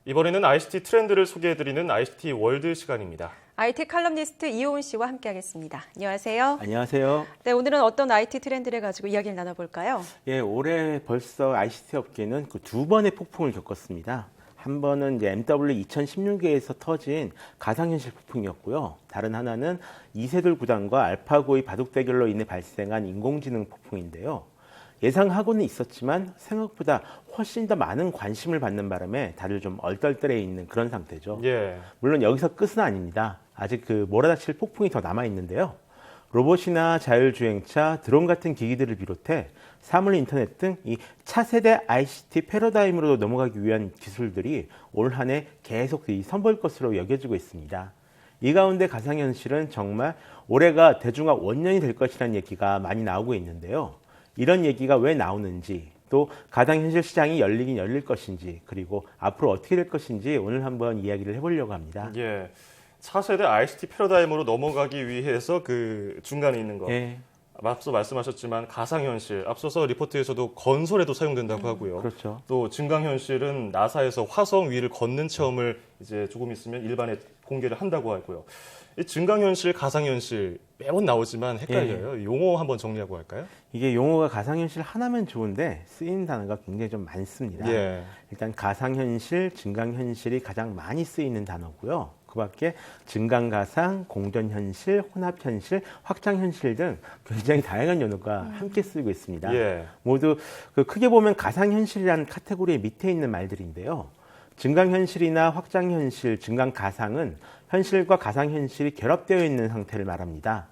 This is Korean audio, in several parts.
이번에는 ICT 트렌드를 소개해드리는 ICT 월드 시간입니다. IT 칼럼니스트 이호은 씨와 함께하겠습니다. 안녕하세요. 안녕하세요. 네, 오늘은 어떤 IT 트렌드를 가지고 이야기를 나눠볼까요? 예, 올해 벌써 ICT 업계는 그 두 번의 폭풍을 겪었습니다. 한 번은 이제 MW 2016에서 터진 가상현실 폭풍이었고요. 다른 하나는 이세돌 구단과 알파고의 바둑 대결로 인해 발생한 인공지능 폭풍인데요. 예상하고는 있었지만 생각보다 훨씬 더 많은 관심을 받는 바람에 다들 좀 얼떨떨해 있는 그런 상태죠. 예. 물론 여기서 끝은 아닙니다. 아직 그 몰아닥칠 폭풍이 더 남아 있는데요. 로봇이나 자율주행차, 드론 같은 기기들을 비롯해 사물 인터넷 등 이 차세대 ICT 패러다임으로 넘어가기 위한 기술들이 올 한 해 계속 선보일 것으로 여겨지고 있습니다. 이 가운데 가상현실은 정말 올해가 대중화 원년이 될 것이라는 얘기가 많이 나오고 있는데요. 이런 얘기가 왜 나오는지, 또 가상현실 시장이 열리긴 열릴 것인지, 그리고 앞으로 어떻게 될 것인지 오늘 한번 이야기를 해보려고 합니다. 예. 차세대 ICT 패러다임으로 넘어가기 위해서 그 중간에 있는 거. 예, 앞서 말씀하셨지만 가상현실, 앞서서 리포트에서도 건설에도 사용된다고 하고요. 그렇죠. 또 증강현실은 나사에서 화성 위를 걷는 체험을 이제 조금 있으면 일반에 공개를 한다고 하고요. 이 증강현실, 가상현실 매번 나오지만 헷갈려요. 용어 한번 정리하고 할까요? 이게 용어가 가상현실 하나면 좋은데 쓰이는 단어가 굉장히 좀 많습니다. 예. 일단 가상현실, 증강현실이 가장 많이 쓰이는 단어고요. 그 밖에 증강가상, 공전현실, 혼합현실, 확장현실 등 굉장히 다양한 용어가 함께 쓰이고 있습니다. 예. 모두 그 크게 보면 가상현실이라는 카테고리의 밑에 있는 말들인데요. 증강현실이나 확장현실, 증강가상은 현실과 가상현실이 결합되어 있는 상태를 말합니다.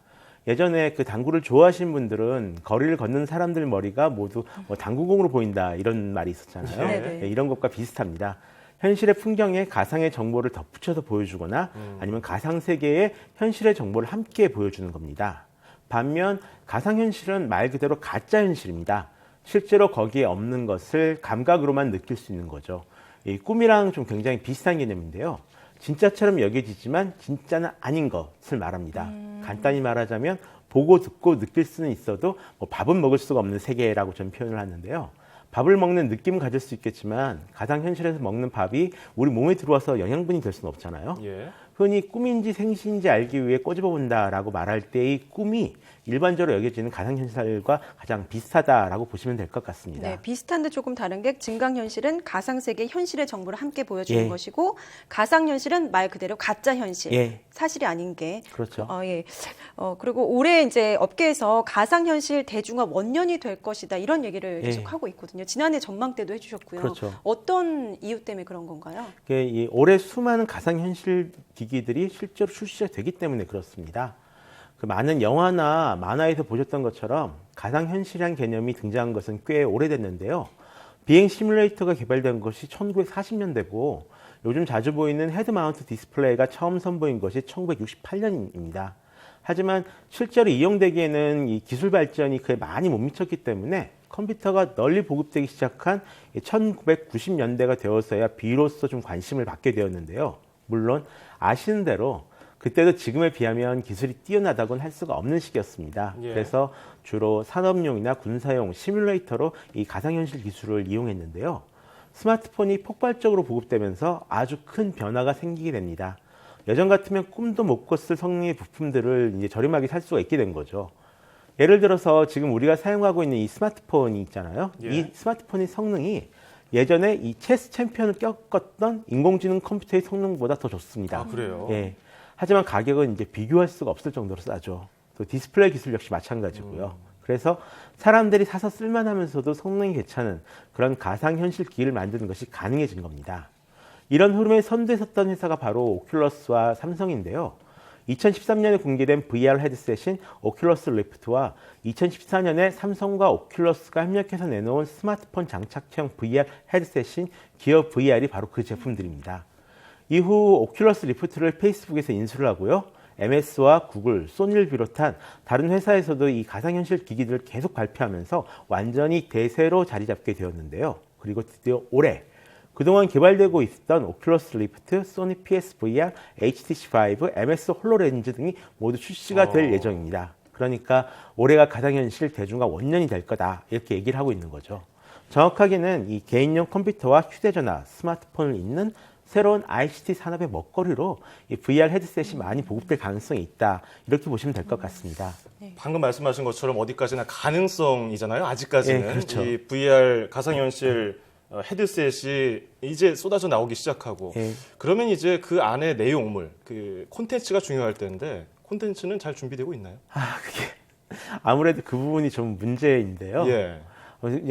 예전에 그 당구를 좋아하시는 분들은 거리를 걷는 사람들 머리가 모두 뭐 당구공으로 보인다 이런 말이 있었잖아요. 네네. 네, 이런 것과 비슷합니다. 현실의 풍경에 가상의 정보를 덧붙여서 보여주거나 아니면 가상 세계에 현실의 정보를 함께 보여주는 겁니다. 반면 가상현실은 말 그대로 가짜 현실입니다. 실제로 거기에 없는 것을 감각으로만 느낄 수 있는 거죠. 이 꿈이랑 좀 굉장히 비슷한 개념인데요. 진짜처럼 여겨지지만 진짜는 아닌 것을 말합니다. 간단히 말하자면 보고 듣고 느낄 수는 있어도 뭐 밥은 먹을 수가 없는 세계라고 저는 표현을 하는데요. 밥을 먹는 느낌은 가질 수 있겠지만 가상현실에서 먹는 밥이 우리 몸에 들어와서 영양분이 될 수는 없잖아요. 예. 흔히 꿈인지 생시인지 알기 위해 꼬집어 본다라고 말할 때 이 꿈이 일반적으로 여겨지는 가상현실과 가장 비슷하다라고 보시면 될 것 같습니다. 네, 비슷한데 조금 다른 게 증강현실은 가상세계 현실의 정보를 함께 보여주는 예. 것이고 가상현실은 말 그대로 가짜 현실, 예. 사실이 아닌 게. 그렇죠. 예. 그리고 올해 이제 업계에서 가상현실 대중화 원년이 될 것이다 이런 얘기를 예. 계속 하고 있거든요. 지난해 전망 때도 해주셨고요. 그렇죠. 어떤 이유 때문에 그런 건가요? 이 올해 수많은 가상현실 기기들이 실제로 출시가 되기 때문에 그렇습니다. 그 많은 영화나 만화에서 보셨던 것처럼 가상현실이라는 개념이 등장한 것은 꽤 오래됐는데요. 비행 시뮬레이터가 개발된 것이 1940년대고 요즘 자주 보이는 헤드 마운트 디스플레이가 처음 선보인 것이 1968년입니다. 하지만 실제로 이용되기에는 이 기술 발전이 그에 많이 못 미쳤기 때문에 컴퓨터가 널리 보급되기 시작한 1990년대가 되어서야 비로소 좀 관심을 받게 되었는데요. 물론 아시는 대로 그때도 지금에 비하면 기술이 뛰어나다고는 할 수가 없는 시기였습니다. 예. 그래서 주로 산업용이나 군사용 시뮬레이터로 이 가상현실 기술을 이용했는데요. 스마트폰이 폭발적으로 보급되면서 아주 큰 변화가 생기게 됩니다. 예전 같으면 꿈도 못 꿨을 성능의 부품들을 이제 저렴하게 살 수가 있게 된 거죠. 예를 들어서 지금 우리가 사용하고 있는 이 스마트폰이 있잖아요. 예. 이 스마트폰의 성능이 예전에 이 체스 챔피언을 꺾었던 인공지능 컴퓨터의 성능보다 더 좋습니다. 아, 그래요? 예. 하지만 가격은 이제 비교할 수가 없을 정도로 싸죠. 또 디스플레이 기술 역시 마찬가지고요. 그래서 사람들이 사서 쓸만하면서도 성능이 괜찮은 그런 가상현실 기기를 만드는 것이 가능해진 겁니다. 이런 흐름에 선두에 섰던 회사가 바로 오큘러스와 삼성인데요. 2013년에 공개된 VR 헤드셋인 오큘러스 리프트와 2014년에 삼성과 오큘러스가 협력해서 내놓은 스마트폰 장착형 VR 헤드셋인 기어 VR이 바로 그 제품들입니다. 이후 오큘러스 리프트를 페이스북에서 인수를 하고요. MS와 구글, 소니를 비롯한 다른 회사에서도 이 가상현실 기기들을 계속 발표하면서 완전히 대세로 자리 잡게 되었는데요. 그리고 드디어 올해 그동안 개발되고 있었던 오큘러스 리프트, 소니 PSVR, HTC Vive, MS 홀로렌즈 등이 모두 출시가 될 예정입니다. 그러니까 올해가 가상현실 대중화 원년이 될 거다 이렇게 얘기를 하고 있는 거죠. 정확하게는 이 개인용 컴퓨터와 휴대전화, 스마트폰을 잇는 새로운 ICT 산업의 먹거리로 이 VR 헤드셋이 많이 보급될 가능성이 있다. 이렇게 보시면 될 것 같습니다. 방금 말씀하신 것처럼 어디까지나 가능성이잖아요. 아직까지는. 예, 그렇죠. 이 VR 가상현실 헤드셋이 이제 쏟아져 나오기 시작하고 예. 그러면 이제 그 안에 내용물, 그 콘텐츠가 중요할 텐데 콘텐츠는 잘 준비되고 있나요? 그게 아무래도 그 부분이 좀 문제인데요. 예.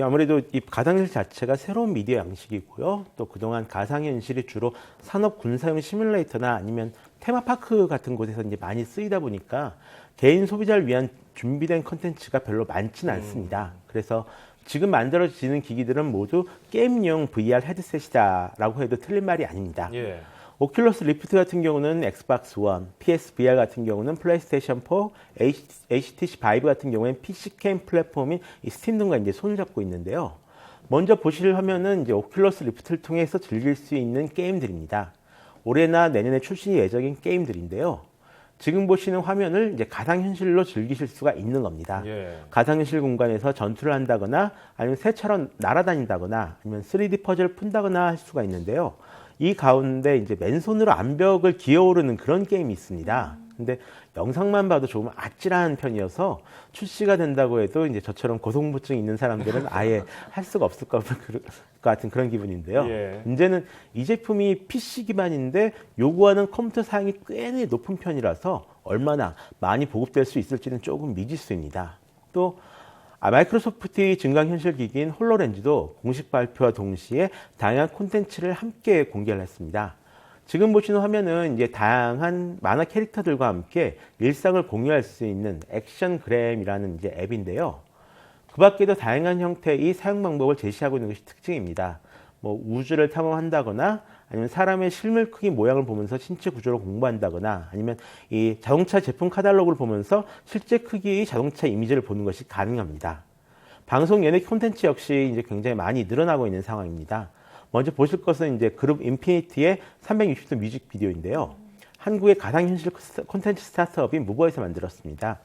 아무래도 이 가상현실 자체가 새로운 미디어 양식이고요. 또 그동안 가상현실이 주로 산업 군사용 시뮬레이터나 아니면 테마파크 같은 곳에서 이제 많이 쓰이다 보니까 개인 소비자를 위한 준비된 컨텐츠가 별로 많지는 않습니다. 그래서 지금 만들어지는 기기들은 모두 게임용 VR 헤드셋이다라고 해도 틀린 말이 아닙니다. 예. 오큘러스 리프트 같은 경우는 엑스박스 원, PSVR 같은 경우는 플레이스테이션 4, HTC 바이브 같은 경우는 PC 게임 플랫폼인 이 스팀 등과 이제 손을 잡고 있는데요. 먼저 보실 화면은 이제 오큘러스 리프트를 통해서 즐길 수 있는 게임들입니다. 올해나 내년에 출시 예정인 게임들인데요. 지금 보시는 화면을 이제 가상현실로 즐기실 수가 있는 겁니다. 예. 가상현실 공간에서 전투를 한다거나 아니면 새처럼 날아다닌다거나 아니면 3D 퍼즐을 푼다거나 할 수가 있는데요. 이 가운데 이제 맨손으로 암벽을 기어오르는 그런 게임이 있습니다. 근데 영상만 봐도 조금 아찔한 편이어서 출시가 된다고 해도 이제 저처럼 고소공포증 있는 사람들은 아예 할 수가 없을 것 같은 그런 기분인데요. 예. 문제는 이 제품이 PC 기반인데 요구하는 컴퓨터 사양이 꽤 높은 편이라서 얼마나 많이 보급될 수 있을지는 조금 미지수입니다. 또 마이크로소프트의 증강현실 기기인 홀로렌즈도 공식 발표와 동시에 다양한 콘텐츠를 함께 공개를 했습니다. 지금 보시는 화면은 이제 다양한 만화 캐릭터들과 함께 일상을 공유할 수 있는 액션그램이라는 이제 앱인데요. 그 밖에도 다양한 형태의 사용 방법을 제시하고 있는 것이 특징입니다. 뭐 우주를 탐험한다거나 아니면 사람의 실물 크기 모양을 보면서 신체 구조를 공부한다거나 아니면 이 자동차 제품 카탈로그를 보면서 실제 크기의 자동차 이미지를 보는 것이 가능합니다. 방송 연예 콘텐츠 역시 이제 굉장히 많이 늘어나고 있는 상황입니다. 먼저 보실 것은 이제 그룹 인피니티의 360도 뮤직비디오인데요. 한국의 가상현실 콘텐츠 스타트업인 무버에서 만들었습니다.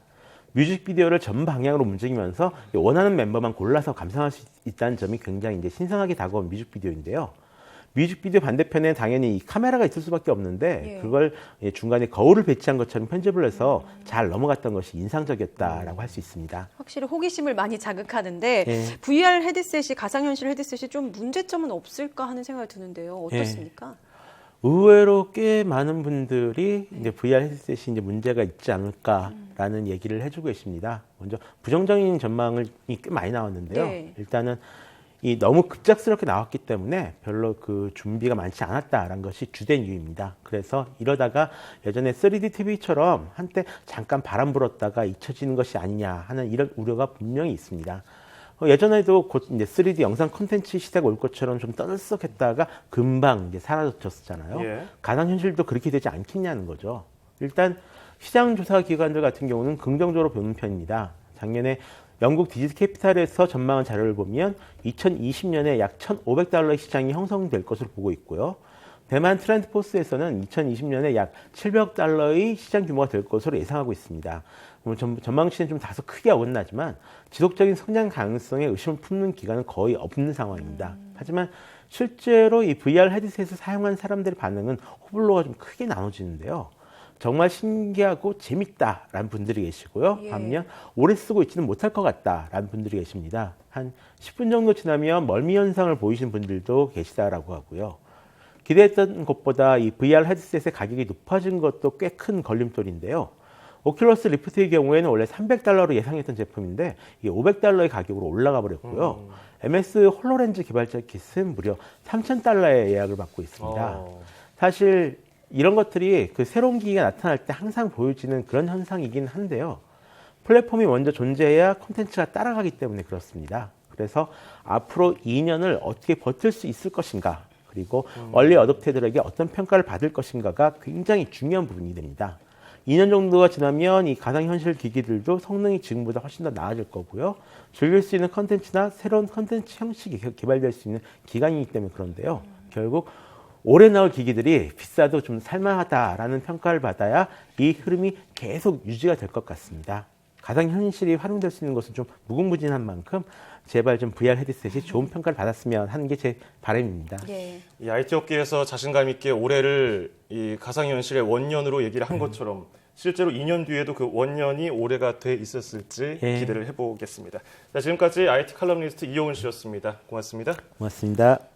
뮤직비디오를 전 방향으로 움직이면서 원하는 멤버만 골라서 감상할 수 있다는 점이 굉장히 이제 신선하게 다가온 뮤직비디오인데요. 뮤직비디오 반대편에 당연히 이 카메라가 있을 수밖에 없는데 예. 그걸 중간에 거울을 배치한 것처럼 편집을 해서 잘 넘어갔던 것이 인상적이었다라고 할 수 있습니다. 확실히 호기심을 많이 자극하는데 예. VR 헤드셋이 가상현실 헤드셋이 좀 문제점은 없을까 하는 생각이 드는데요. 어떻습니까? 의외로 꽤 많은 분들이 이제 VR 헤드셋이 이제 문제가 있지 않을까라는 얘기를 해주고 계십니다. 먼저 부정적인 전망이 꽤 많이 나왔는데요. 네. 일단은 이 너무 급작스럽게 나왔기 때문에 별로 그 준비가 많지 않았다라는 것이 주된 이유입니다. 그래서 이러다가 예전에 3D TV처럼 한때 잠깐 바람 불었다가 잊혀지는 것이 아니냐 하는 이런 우려가 분명히 있습니다. 예전에도 곧 이제 3D 영상 콘텐츠 시대가 올 것처럼 좀 떠들썩했다가 금방 이제 사라졌잖아요. 예. 가상현실도 그렇게 되지 않겠냐는 거죠. 일단 시장 조사 기관들 같은 경우는 긍정적으로 보는 편입니다. 작년에 영국 디지털 캐피탈에서 전망한 자료를 보면 2020년에 약 1,500달러의 시장이 형성될 것으로 보고 있고요. 대만 트렌드포스에서는 2020년에 약 700억 달러의 시장 규모가 될 것으로 예상하고 있습니다. 전망치는 좀 다소 크게 어긋나지만 지속적인 성장 가능성에 의심을 품는 기관은 거의 없는 상황입니다. 하지만 실제로 이 VR 헤드셋을 사용한 사람들의 반응은 호불호가 좀 크게 나눠지는데요. 정말 신기하고 재밌다라는 분들이 계시고요. 예. 반면 오래 쓰고 있지는 못할 것 같다라는 분들이 계십니다. 한 10분 정도 지나면 멀미 현상을 보이시는 분들도 계시다라고 하고요. 기대했던 것보다 이 VR 헤드셋의 가격이 높아진 것도 꽤 큰 걸림돌인데요. 오큘러스 리프트의 경우에는 원래 300달러로 예상했던 제품인데 이게 500달러의 가격으로 올라가 버렸고요. MS 홀로렌즈 개발자 킷은 무려 3,000달러의 예약을 받고 있습니다. 사실 이런 것들이 그 새로운 기기가 나타날 때 항상 보여지는 그런 현상이긴 한데요. 플랫폼이 먼저 존재해야 콘텐츠가 따라가기 때문에 그렇습니다. 그래서 앞으로 2년을 어떻게 버틸 수 있을 것인가, 그리고 얼리 어댑터들에게 어떤 평가를 받을 것인가가 굉장히 중요한 부분이 됩니다. 2년 정도가 지나면 이 가상현실 기기들도 성능이 지금보다 훨씬 더 나아질 거고요. 즐길 수 있는 컨텐츠나 새로운 컨텐츠 형식이 개발될 수 있는 기간이기 때문에 그런데요. 결국 올해 나올 기기들이 비싸도 좀 살만하다라는 평가를 받아야 이 흐름이 계속 유지가 될 것 같습니다. 가상현실이 활용될 수 있는 것은 좀 무궁무진한 만큼 제발 좀 VR 헤드셋이 좋은 평가를 받았으면 하는 게 제 바람입니다. 예. 이 IT 업계에서 자신감 있게 올해를 이 가상현실의 원년으로 얘기를 한 것처럼 실제로 2년 뒤에도 그 원년이 올해가 돼 있었을지 예. 기대를 해보겠습니다. 자, 지금까지 IT 칼럼니스트 이용훈 씨였습니다. 고맙습니다. 고맙습니다.